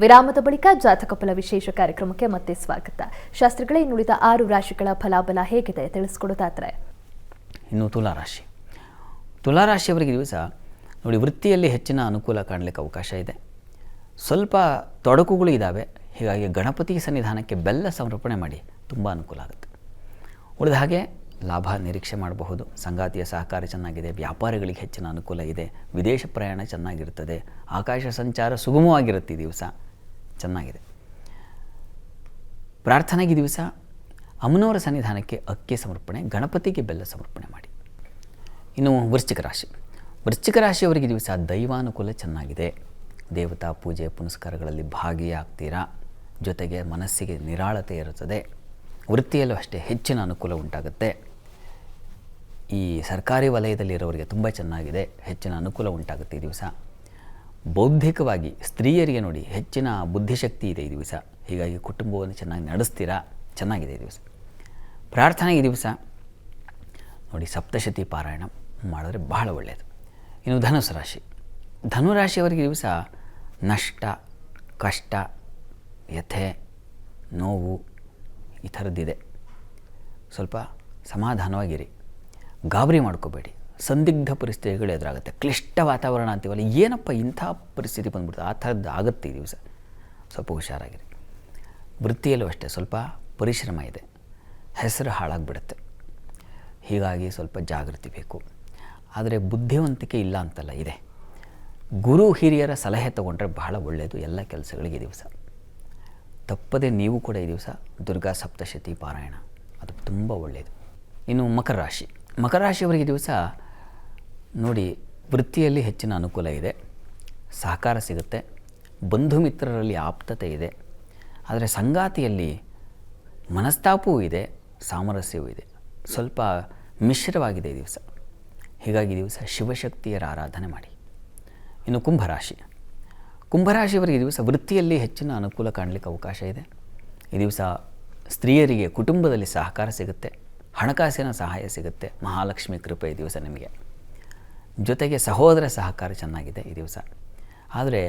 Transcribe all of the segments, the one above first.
ವಿರಾಮದ ಬಳಿಕ ಜಾತಕ ಫಲ ವಿಶೇಷ ಕಾರ್ಯಕ್ರಮಕ್ಕೆ ಮತ್ತೆ ಸ್ವಾಗತ. ಶಾಸ್ತ್ರಿಗಳೇ, ಇನ್ನುಳಿದ 6 ರಾಶಿಗಳ ಫಲಾಫಲ ಹೇಗಿದೆ ತಿಳಿಸ್ಕೊಡೋದಾದ್ರೆ? ಇನ್ನು ತುಲಾರಾಶಿಯವರಿಗೆ ದಿವಸ ನೋಡಿ, ವೃತ್ತಿಯಲ್ಲಿ ಹೆಚ್ಚಿನ ಅನುಕೂಲ ಕಾಣಲಿಕ್ಕೆ ಅವಕಾಶ ಇದೆ. ಸ್ವಲ್ಪ ತೊಡಕುಗಳು ಇದ್ದಾವೆ. ಹೀಗಾಗಿ ಗಣಪತಿ ಸನ್ನಿಧಾನಕ್ಕೆ ಬೆಲ್ಲ ಸಮರ್ಪಣೆ ಮಾಡಿ, ತುಂಬ ಅನುಕೂಲ ಆಗುತ್ತೆ. ಉಳಿದ ಹಾಗೆ ಲಾಭ ನಿರೀಕ್ಷೆ ಮಾಡಬಹುದು. ಸಂಗಾತಿಯ ಸಹಕಾರ ಚೆನ್ನಾಗಿದೆ. ವ್ಯಾಪಾರಿಗಳಿಗೆ ಹೆಚ್ಚಿನ ಅನುಕೂಲ ಇದೆ. ವಿದೇಶ ಪ್ರಯಾಣ ಚೆನ್ನಾಗಿರ್ತದೆ. ಆಕಾಶ ಸಂಚಾರ ಸುಗಮವಾಗಿರುತ್ತೆ. ಈ ದಿವಸ ಚೆನ್ನಾಗಿದೆ. ಪ್ರಾರ್ಥನೆಗೆ ದಿವಸ ಅಮ್ಮನವರ ಸನ್ನಿಧಾನಕ್ಕೆ ಅಕ್ಕಿ ಸಮರ್ಪಣೆ, ಗಣಪತಿಗೆ ಬೆಲ್ಲ ಸಮರ್ಪಣೆ ಮಾಡಿ. ಇನ್ನು ವೃಶ್ಚಿಕ ರಾಶಿಯವರಿಗೆ ದಿವಸ ದೈವಾನುಕೂಲ ಚೆನ್ನಾಗಿದೆ. ದೇವತಾ ಪೂಜೆ ಪುನಸ್ಕಾರಗಳಲ್ಲಿ ಭಾಗಿಯಾಗ್ತೀರಾ. ಜೊತೆಗೆ ಮನಸ್ಸಿಗೆ ನಿರಾಳತೆ ಇರುತ್ತದೆ. ವೃತ್ತಿಯಲ್ಲೂ ಅಷ್ಟೇ ಹೆಚ್ಚಿನ ಅನುಕೂಲ ಉಂಟಾಗುತ್ತೆ. ಈ ಸರ್ಕಾರಿ ವಲಯದಲ್ಲಿರೋರಿಗೆ ತುಂಬ ಚೆನ್ನಾಗಿದೆ. ಹೆಚ್ಚಿನ ಅನುಕೂಲ ಉಂಟಾಗುತ್ತೆ ಈ ದಿವಸ. ಬೌದ್ಧಿಕವಾಗಿ ಸ್ತ್ರೀಯರಿಗೆ ನೋಡಿ ಹೆಚ್ಚಿನ ಬುದ್ಧಿಶಕ್ತಿ ಇದೆ ಈ ದಿವಸ. ಹೀಗಾಗಿ ಕುಟುಂಬವನ್ನು ಚೆನ್ನಾಗಿ ನಡೆಸ್ತೀರಾ. ಚೆನ್ನಾಗಿದೆ ಈ ದಿವಸ. ಪ್ರಾರ್ಥನೆಗೆ ಈ ದಿವಸ ನೋಡಿ, ಸಪ್ತಶತಿ ಪಾರಾಯಣ ಮಾಡಿದ್ರೆ ಬಹಳ ಒಳ್ಳೆಯದು. ಇನ್ನು ಧನುರಾಶಿಯವರಿಗೆ ದಿವಸ ನಷ್ಟ, ಕಷ್ಟ, ವ್ಯಥೆ, ನೋವು ಈ ಥರದ್ದಿದೆ. ಸ್ವಲ್ಪ ಸಮಾಧಾನವಾಗಿರಿ. ಗಾಬರಿ ಮಾಡ್ಕೋಬೇಡಿ. ಸಂದಿಗ್ಧ ಪರಿಸ್ಥಿತಿಗಳು ಎದುರಾಗುತ್ತೆ. ಕ್ಲಿಷ್ಟ ವಾತಾವರಣ ಅಂತೀವಲ್ಲ, ಏನಪ್ಪ ಇಂಥ ಪರಿಸ್ಥಿತಿ ಬಂದ್ಬಿಡ್ತು, ಆ ಥರದ್ದು ಆಗುತ್ತೆ ಈ ದಿವಸ. ಸ್ವಲ್ಪ ಹುಷಾರಾಗಿರಿ. ವೃತ್ತಿಯಲ್ಲೂ ಅಷ್ಟೇ ಸ್ವಲ್ಪ ಪರಿಶ್ರಮ ಇದೆ. ಹೆಸರು ಹಾಳಾಗಿಬಿಡುತ್ತೆ. ಹೀಗಾಗಿ ಸ್ವಲ್ಪ ಜಾಗೃತಿ ಬೇಕು. ಆದರೆ ಬುದ್ಧಿವಂತಿಕೆ ಇಲ್ಲ ಅಂತಲ್ಲ, ಇದೆ. ಗುರು ಹಿರಿಯರ ಸಲಹೆ ತಗೊಂಡ್ರೆ ಬಹಳ ಒಳ್ಳೆಯದು ಎಲ್ಲ ಕೆಲಸಗಳಿಗೆ ಈ ದಿವಸ. ತಪ್ಪದೆ ನೀವು ಕೂಡ ಈ ದಿವಸ ದುರ್ಗಾ ಸಪ್ತಶತಿ ಪಾರಾಯಣ, ಅದು ತುಂಬ ಒಳ್ಳೆಯದು. ಇನ್ನು ಮಕರ ರಾಶಿಯವರಿಗೆ ದಿವಸ ನೋಡಿ, ವೃತ್ತಿಯಲ್ಲಿ ಹೆಚ್ಚಿನ ಅನುಕೂಲ ಇದೆ. ಸಹಕಾರ ಸಿಗುತ್ತೆ. ಬಂಧು ಮಿತ್ರರಲ್ಲಿ ಆಪ್ತತೆ ಇದೆ. ಆದರೆ ಸಂಗಾತಿಯಲ್ಲಿ ಮನಸ್ತಾಪವೂ ಇದೆ, ಸಾಮರಸ್ಯವೂ ಇದೆ. ಸ್ವಲ್ಪ ಮಿಶ್ರವಾಗಿದೆ ಈ ದಿವಸ. ಹೀಗಾಗಿ ಈ ದಿವಸ ಶಿವಶಕ್ತಿಯರ ಆರಾಧನೆ ಮಾಡಿ. ಇನ್ನು ಕುಂಭರಾಶಿಯವರಿಗೆ ಈ ದಿವಸ ವೃತ್ತಿಯಲ್ಲಿ ಹೆಚ್ಚಿನ ಅನುಕೂಲ ಕಾಣಲಿಕ್ಕೆ ಅವಕಾಶ ಇದೆ. ಈ ದಿವಸ ಸ್ತ್ರೀಯರಿಗೆ ಕುಟುಂಬದಲ್ಲಿ ಸಹಕಾರ ಸಿಗುತ್ತೆ. ಹಣಕಾಸಿನ ಸಹಾಯ ಸಿಗುತ್ತೆ. ಮಹಾಲಕ್ಷ್ಮಿ ಕೃಪೆ ಈ ದಿವಸ ನಿಮಗೆ. ಜೊತೆಗೆ ಸಹೋದರ ಸಹಕಾರ ಚೆನ್ನಾಗಿದೆ ಈ ದಿವಸ. ಆದರೆ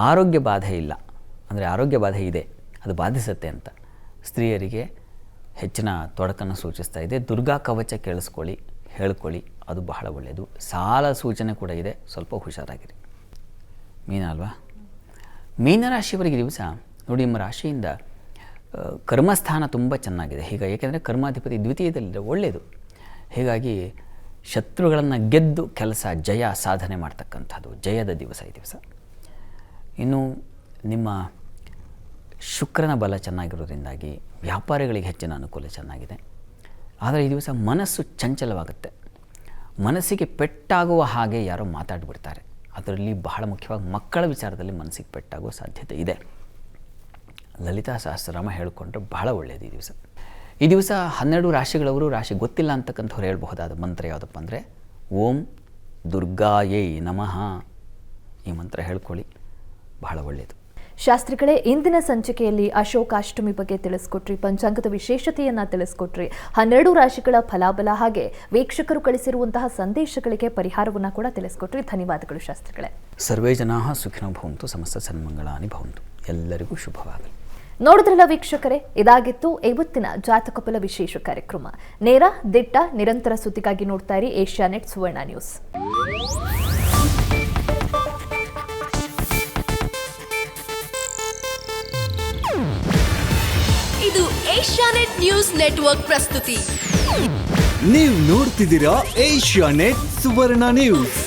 ಆರೋಗ್ಯ ಬಾಧೆ ಇಲ್ಲ. ಅಂದರೆ ಆರೋಗ್ಯ ಬಾಧೆ ಇದೆ, ಅದು ಬಾಧಿಸುತ್ತೆ ಅಂತ ಸ್ತ್ರೀಯರಿಗೆ ಹೆಚ್ಚಿನ ತೊಡಕನ್ನು ಸೂಚಿಸ್ತಾ ಇದೆ. ದುರ್ಗಾ ಕವಚ ಹೇಳ್ಕೊಳ್ಳಿ, ಅದು ಬಹಳ ಒಳ್ಳೆಯದು. ಸಾಲ ಸೂಚನೆ ಕೂಡ ಇದೆ, ಸ್ವಲ್ಪ ಹುಷಾರಾಗಿರಿ. ಮೀನರಾಶಿಯವರಿಗೆ ದಿವಸ ನೋಡಿ, ನಿಮ್ಮ ರಾಶಿಯಿಂದ ಕರ್ಮಸ್ಥಾನ ತುಂಬ ಚೆನ್ನಾಗಿದೆ. ಹೀಗಾಗಿ ಏಕೆಂದರೆ ಕರ್ಮಾಧಿಪತಿ ದ್ವಿತೀಯದಲ್ಲಿದೆ, ಒಳ್ಳೆಯದು. ಹೀಗಾಗಿ ಶತ್ರುಗಳನ್ನು ಗೆದ್ದು ಕೆಲಸ ಜಯ ಸಾಧನೆ ಮಾಡ್ತಕ್ಕಂಥದ್ದು ಜಯದ ದಿವಸ ಈ ದಿವಸ. ಇನ್ನು ನಿಮ್ಮ ಶುಕ್ರನ ಬಲ ಚೆನ್ನಾಗಿರೋದ್ರಿಂದಾಗಿ ವ್ಯಾಪಾರಿಗಳಿಗೆ ಹೆಚ್ಚಿನ ಅನುಕೂಲ ಚೆನ್ನಾಗಿದೆ. ಆದರೆ ಈ ದಿವಸ ಮನಸ್ಸು ಚಂಚಲವಾಗುತ್ತೆ. ಮನಸ್ಸಿಗೆ ಪೆಟ್ಟಾಗುವ ಹಾಗೆ ಯಾರೋ ಮಾತಾಡಿಬಿಡ್ತಾರೆ. ಅದರಲ್ಲಿ ಬಹಳ ಮುಖ್ಯವಾಗಿ ಮಕ್ಕಳ ವಿಚಾರದಲ್ಲಿ ಮನಸ್ಸಿಗೆ ಪೆಟ್ಟಾಗುವ ಸಾಧ್ಯತೆ ಇದೆ. ಲಲಿತಾ ಸಹಸ್ರನಾಮ ಹೇಳಿಕೊಂಡ್ರೆ ಬಹಳ ಒಳ್ಳೆಯದು ಈ ದಿವಸ. ಈ ದಿವಸ 12 ರಾಶಿಗಳವರು ರಾಶಿ ಗೊತ್ತಿಲ್ಲ ಅಂತಕ್ಕಂಥವ್ರು ಹೇಳ್ಬಹುದಾದ ಮಂತ್ರ ಯಾವುದಪ್ಪ ಅಂದರೆ ಓಂ ದುರ್ಗಾಯೈ ನಮಃ. ಈ ಮಂತ್ರ ಹೇಳ್ಕೊಳ್ಳಿ, ಬಹಳ ಒಳ್ಳೆಯದು. ಶಾಸ್ತ್ರಿಗಳೇ, ಇಂದಿನ ಸಂಚಿಕೆಯಲ್ಲಿ ಅಶೋಕಾಷ್ಟಮಿ ಬಗ್ಗೆ ತಿಳಿಸ್ಕೊಟ್ರಿ, ಪಂಚಾಂಗದ ವಿಶೇಷತೆಯನ್ನ ತಿಳಿಸ್ಕೊಟ್ರಿ, 12 ರಾಶಿಗಳ ಫಲಾಫಲ ಹಾಗೆ ವೀಕ್ಷಕರು ಕಳಿಸಿರುವಂತಹ ಸಂದೇಶಗಳಿಗೆ ಪರಿಹಾರವನ್ನ ಕೂಡ ತಿಳಿಸ್ಕೊಟ್ರಿ. ಧನ್ಯವಾದಗಳು ಶಾಸ್ತ್ರಿಗಳೇ. ಸರ್ವೇ ಜನಾಃ ಸುಖಿನೋ ಭವಂತು, ಸಮಸ್ತ ಸನ್ಮಂಗಳಾನಿ ಭವಂತು. ಎಲ್ಲರಿಗೂ ಶುಭವಾಗಲಿ. ನೋಡಿದ್ರಲ್ಲ ವೀಕ್ಷಕರೇ, ಇದಾಗಿತ್ತು ಇವತ್ತಿನ ಜಾತಕ ಫಲ ವಿಶೇಷ ಕಾರ್ಯಕ್ರಮ. ನೇರ, ದಿಟ್ಟ, ನಿರಂತರ ಸುದ್ದಿಗಾಗಿ ನೋಡ್ತಾ ಇರಿ ಏಷ್ಯಾನೆಟ್ ಸುವರ್ಣ ನ್ಯೂಸ್. ಇದು ಏಷ್ಯಾನೆಟ್ ನ್ಯೂಸ್ ನೆಟ್ವರ್ಕ್ ಪ್ರಸ್ತುತಿ. ನೀವು ನೋಡ್ತಿದ್ದೀರಾ ಏಷ್ಯಾನೆಟ್ ಸುವರ್ಣ ನ್ಯೂಸ್.